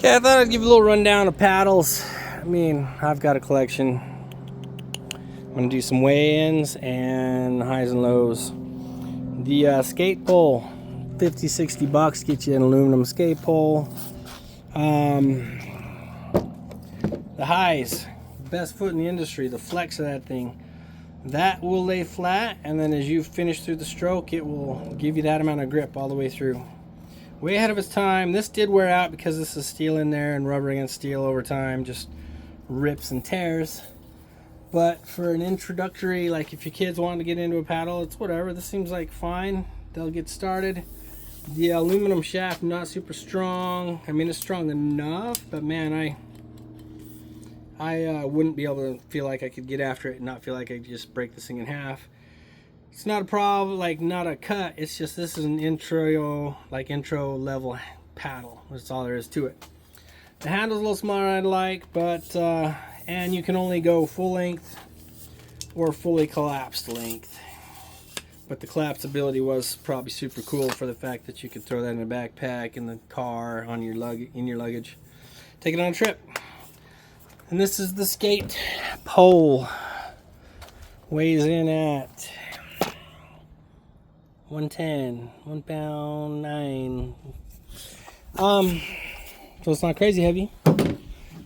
Okay, I thought I'd give you a little rundown of paddles. I mean, I've got a collection. I'm gonna do some weigh-ins and highs and lows. The skate pole, 50, 60 bucks, get you an aluminum skate pole. The highs, best foot in the industry, the flex of that thing. That will lay flat, and then as you finish through the stroke, it will give you that amount of grip all the way through. Way ahead of its time. This did wear out because this is steel in there, and rubber against steel over time just rips and tears. But for an introductory, like if your kids want to get into a paddle, it's whatever. This seems like fine. They'll get started. The aluminum shaft, not super strong. I mean, it's strong enough, but man, I wouldn't be able to feel like I could get after it and not feel like I could just break this thing in half. It's not a problem, like not a cut. It's just this is an intro level paddle. That's all there is to it. The handle's a little smaller than I'd like, but and you can only go full length or fully collapsed length. But the collapsibility was probably super cool for the fact that you could throw that in a backpack, in the car, on your luggage, take it on a trip. And this is the skate pole. Weighs in at 110, 1 pound 9. So it's not crazy heavy.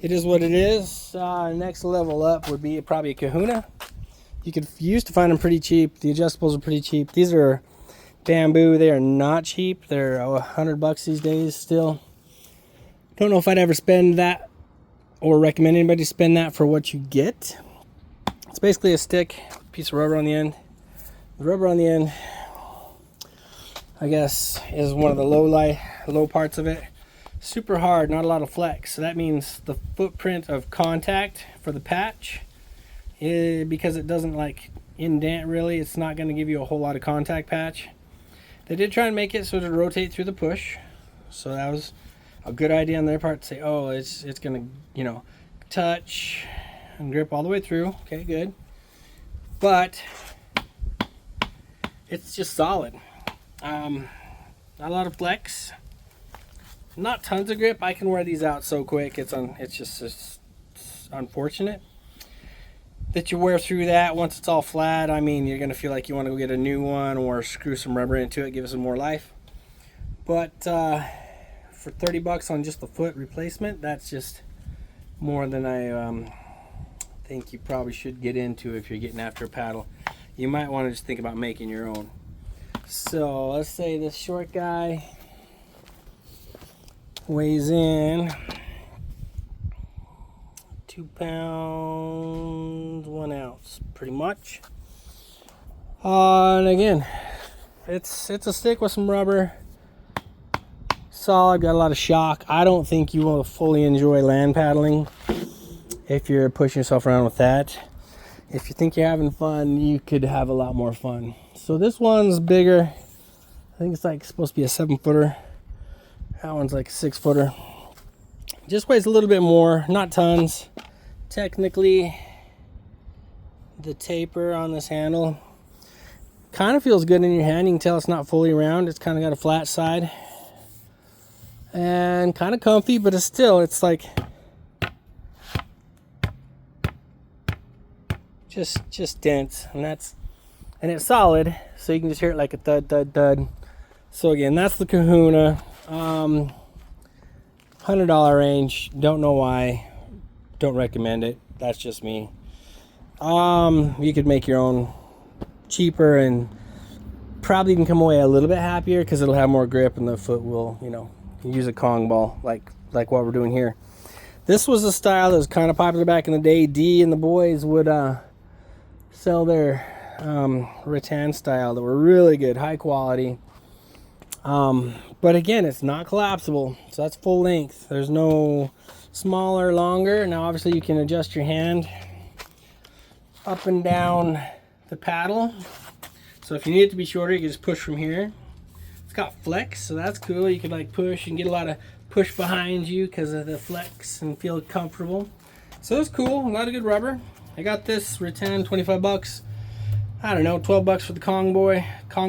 It is what it is. Next level up would be probably a Kahuna. You used to find them pretty cheap. The adjustables are pretty cheap. These are bamboo. They are not cheap. They're $100 these days still. Don't know if I'd ever spend that or recommend anybody spend that for what you get. It's basically a stick, piece of rubber on the end. The rubber on the end, I guess, is one of the low parts of it. Super hard, not a lot of flex. So that means the footprint of contact for the patch, because it doesn't like indent really, it's not going to give you a whole lot of contact patch. They did try and make it so it would rotate through the push. So that was a good idea on their part to say, oh, it's going to, you know, touch and grip all the way through. Okay, good. But it's just solid. Not a lot of flex, not tons of grip. I can wear these out so quick. It's just unfortunate that you wear through that once it's all flat. I mean, you're gonna feel like you want to go get a new one or screw some rubber into it, give it some more life. But for 30 bucks on just the foot replacement, that's just more than I think you probably should get into if you're getting after a paddle. You might want to just think about making your own. So let's say this short guy weighs in 2 pounds 1 ounce, pretty much. And again, it's a stick with some rubber. Solid, got a lot of shock. I don't think you will fully enjoy land paddling if you're pushing yourself around with that. If you think you're having fun, you could have a lot more fun. So this one's bigger. I think it's like supposed to be a 7-footer. That one's like a 6-footer. Just weighs a little bit more, not tons. Technically, the taper on this handle kind of feels good in your hand. You can tell it's not fully round. It's kind of got a flat side. And kind of comfy, but it's like just dense, and it's solid, so you can just hear it like a thud thud thud. So again, that's the Kahuna. $100 range. Don't know why. Don't recommend it. That's just me. You could make your own cheaper and probably can come away a little bit happier because it'll have more grip and the foot will, you know, use a Kong ball like what we're doing here. This was a style that was kind of popular back in the day. D and the boys would sell their rattan style that were really good, high quality. But again, it's not collapsible, so that's full length. There's no smaller, longer. Now obviously you can adjust your hand up and down the paddle. So if you need it to be shorter, you can just push from here. It's got flex, so that's cool. You could like push and get a lot of push behind you because of the flex and feel comfortable. So it's cool, a lot of good rubber. I got this rattan, 25 bucks. I don't know, 12 bucks for the Kong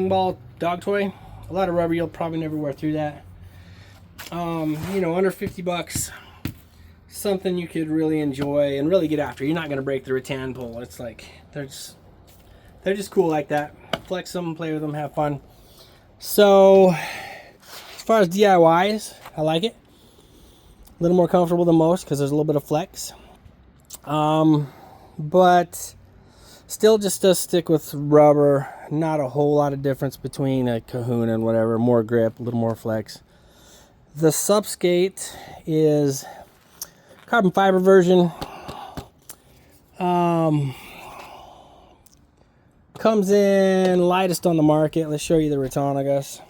ball dog toy. A lot of rubber, you'll probably never wear through that. You know, under 50 bucks. Something you could really enjoy and really get after. You're not going to break the rattan pole. It's like they're just cool like that. Flex them, play with them, have fun. So as far as DIYs, I like it. A little more comfortable than most because there's a little bit of flex. But still just does stick with rubber. Not a whole lot of difference between a Kahuna and whatever. More grip, a little more flex. The Subskate is carbon fiber version. Comes in lightest on the market. Let's show you the rattan, I guess.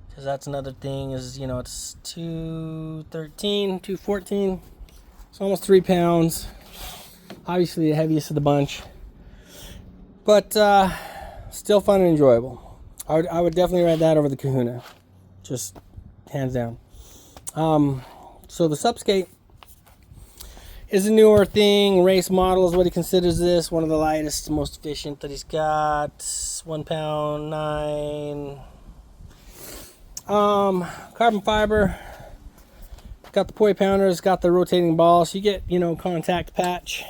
Because that's another thing is, you know, it's 213, 214. It's almost 3 pounds. Obviously the heaviest of the bunch. But still fun and enjoyable. I would definitely ride that over the Kahuna. Just hands down. So the Subskate is a newer thing. Race model is what he considers this. One of the lightest, most efficient that he's got. 1 pound 9. Carbon fiber. Got the poi pounders, got the rotating ball. So you get, you know, contact patch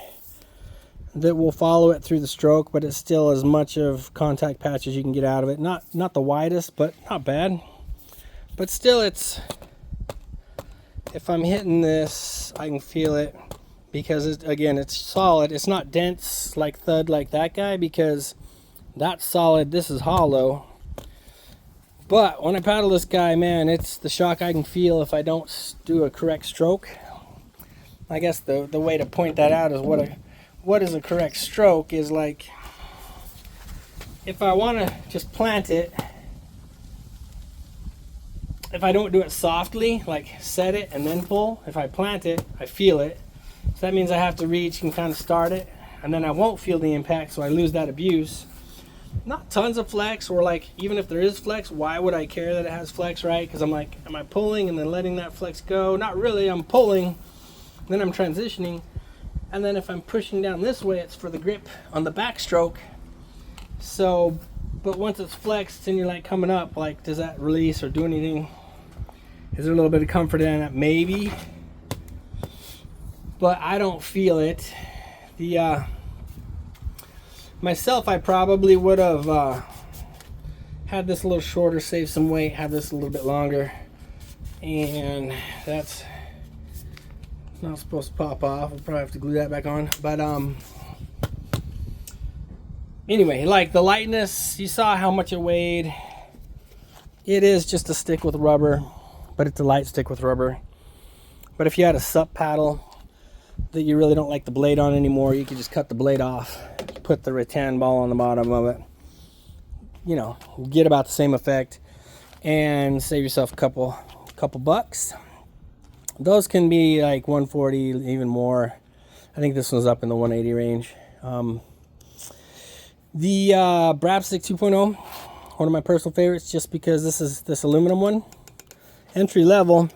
that will follow it through the stroke, but it's still as much of contact patch as you can get out of it. Not the widest, but not bad. But still, it's, if I'm hitting this, I can feel it because again, it's solid. It's not dense like thud like that guy because that's solid. This is hollow. But when I paddle this guy, man, it's the shock I can feel if I don't do a correct stroke. I guess the way to point that out is what is a correct stroke is like, if I want to just plant it, if I don't do it softly, like set it and then pull, if I plant it, I feel it. So that means I have to reach and kind of start it, and then I won't feel the impact, so I lose that abuse. Not tons of flex, or like, even if there is flex, why would I care that it has flex, right? Because I'm like, am I pulling and then letting that flex go? Not really. I'm pulling, then I'm transitioning, and then if I'm pushing down this way, it's for the grip on the backstroke. So, but once it's flexed and you're like coming up, like, does that release or do anything? Is there a little bit of comfort in that? Maybe, but I don't feel it. Myself, I probably would have had this a little shorter, save some weight, have this a little bit longer, and that's not supposed to pop off. We'll probably have to glue that back on. But anyway, like the lightness, you saw how much it weighed. It is just a stick with rubber, but it's a light stick with rubber. But if you had a sup paddle that you really don't like the blade on anymore, you could just cut the blade off, put the rattan ball on the bottom of it, you know, get about the same effect and save yourself a couple bucks. Those can be like 140, even more. I think this one's up in the 180 range. The Braap Stik 2.0, one of my personal favorites, just because this is this aluminum one, entry level.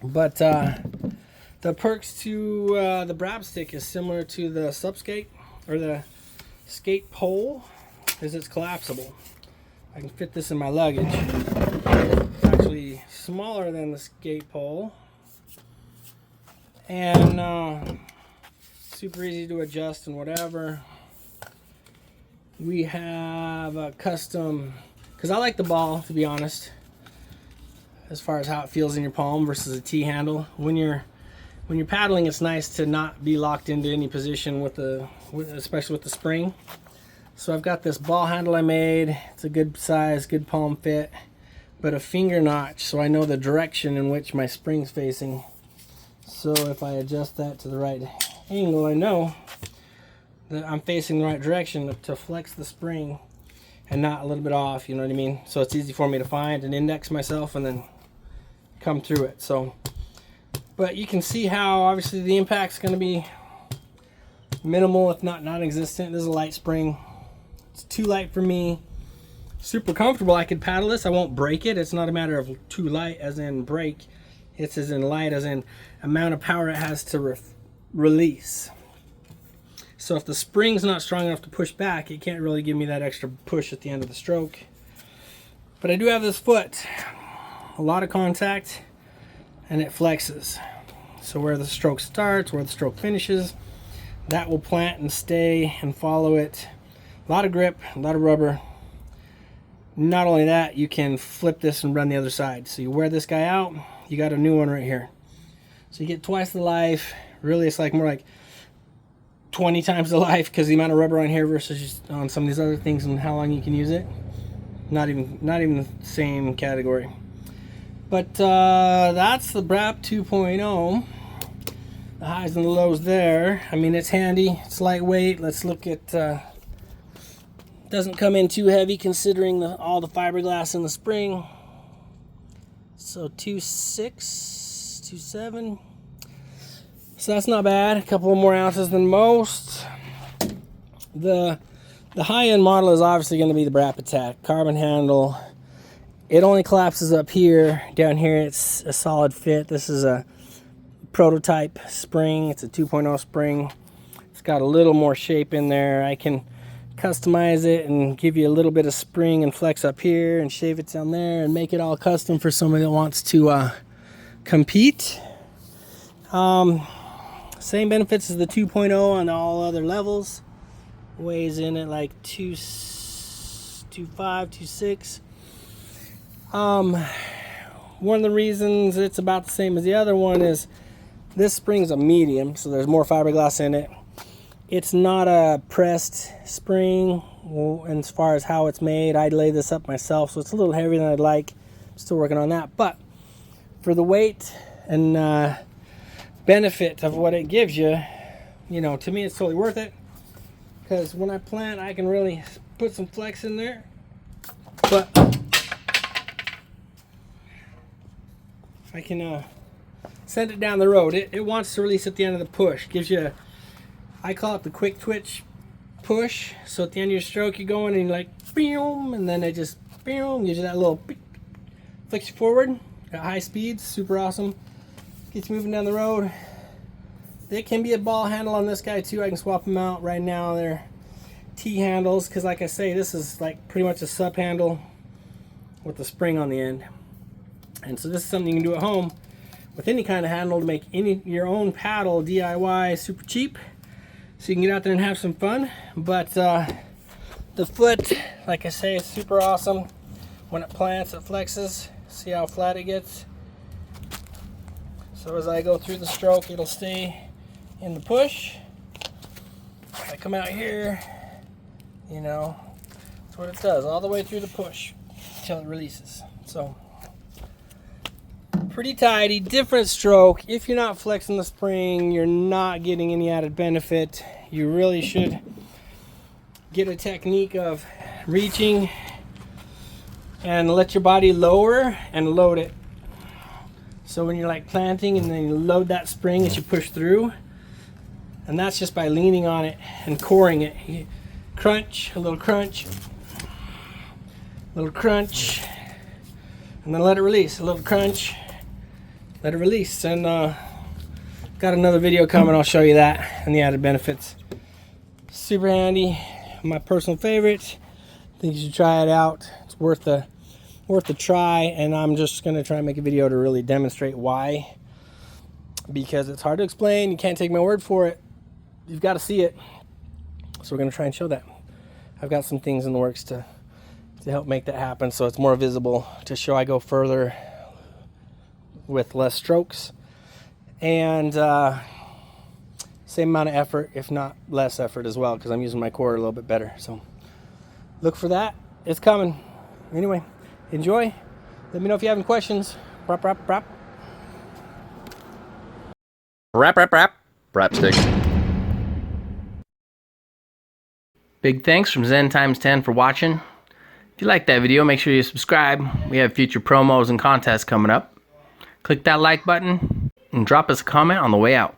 But the perks to the Braap Stik is similar to the Subskate, or the skate pole, is it's collapsible. I can fit this in my luggage. It's actually smaller than the skate pole, and super easy to adjust and whatever. We have a custom, because I like the ball, to be honest, as far as how it feels in your palm versus a T-handle. When you're paddling, it's nice to not be locked into any position especially with the spring. So I've got this ball handle I made. It's a good size, good palm fit, but a finger notch, so I know the direction in which my spring's facing. So if I adjust that to the right angle, I know that I'm facing the right direction to flex the spring and not a little bit off, you know what I mean? So it's easy for me to find and index myself and then come through it. So, but you can see how obviously the impact's going to be minimal, if not non-existent. This is a light spring. It's too light for me. Super comfortable. I could paddle this. I won't break it. It's not a matter of too light as in break. It's as in light as in amount of power it has to release. So if the spring's not strong enough to push back, it can't really give me that extra push at the end of the stroke. But I do have this foot. a lot of contact, and it flexes. So where the stroke starts, where the stroke finishes, that will plant and stay and follow it. A lot of grip, a lot of rubber. Not only that, you can flip this and run the other side. So you wear this guy out, you got a new one right here. So you get twice the life. Really, it's like more like 20 times the life, because the amount of rubber on here versus just on some of these other things and how long you can use it. Not even the same category. But that's the Braap 2.0. The highs and the lows there. I mean, it's handy. It's lightweight. Let's look at. Doesn't come in too heavy considering all the fiberglass in the spring. So 2.6, 2.7. So that's not bad. A couple more ounces than most. The high-end model is obviously going to be the Braap Attack. Carbon handle. It only collapses up here. Down here it's a solid fit. This is a prototype spring. It's a 2.0 spring. It's got a little more shape in there. I can customize it and give you a little bit of spring and flex up here and shave it down there and make it all custom for somebody that wants to compete. Same benefits as the 2.0 on all other levels. Weighs in at like 2.5, 2.6. One of the reasons it's about the same as the other one is this spring's a medium, so there's more fiberglass in it. It's not a pressed spring, and as far as how it's made, I'd lay this up myself, so it's a little heavier than I'd like. I'm still working on that, but for the weight and benefit of what it gives you, you know, to me it's totally worth it, because when I plant I can really put some flex in there. But I can send it down the road. It wants to release at the end of the push. Gives you I call it the quick twitch push. So at the end of your stroke, you're going and you're like, boom, and then it just boom, gives you that little flicks you forward at high speeds. Super awesome. Gets you moving down the road. There can be a ball handle on this guy too. I can swap them out right now. They're T handles, because like I say, this is like pretty much a sub handle with the spring on the end. And so this is something you can do at home with any kind of handle to make your own paddle DIY super cheap. So you can get out there and have some fun. But the foot, like I say, is super awesome. When it plants, it flexes. See how flat it gets? So as I go through the stroke, it'll stay in the push. If I come out here, you know, that's what it does, all the way through the push until it releases. So pretty tidy, different stroke. If you're not flexing the spring, you're not getting any added benefit. You really should get a technique of reaching and let your body lower and load it. So when you're like planting and then you load that spring as you push through, and that's just by leaning on it and coring it. You crunch, a little crunch, and then let it release. A little crunch, let it release. And got another video coming, I'll show you that and the added benefits. Super handy, my personal favorite. I think you should try it out. It's worth a try, and I'm just gonna try and make a video to really demonstrate why, because it's hard to explain. You can't take my word for it, you've got to see it. So we're gonna try and show that. I've got some things in the works to help make that happen, so it's more visible, to show I go further with less strokes and same amount of effort, if not less effort as well, because I'm using my core a little bit better. So look for that, it's coming. Anyway, enjoy. Let me know if you have any questions. Braap, braap, braap. Braap, braap, braap. Braap Stik. Big thanks from Zen Times 10 for watching. If you like that video, make sure you subscribe. We have future promos and contests coming up. Click that like button and drop us a comment on the way out.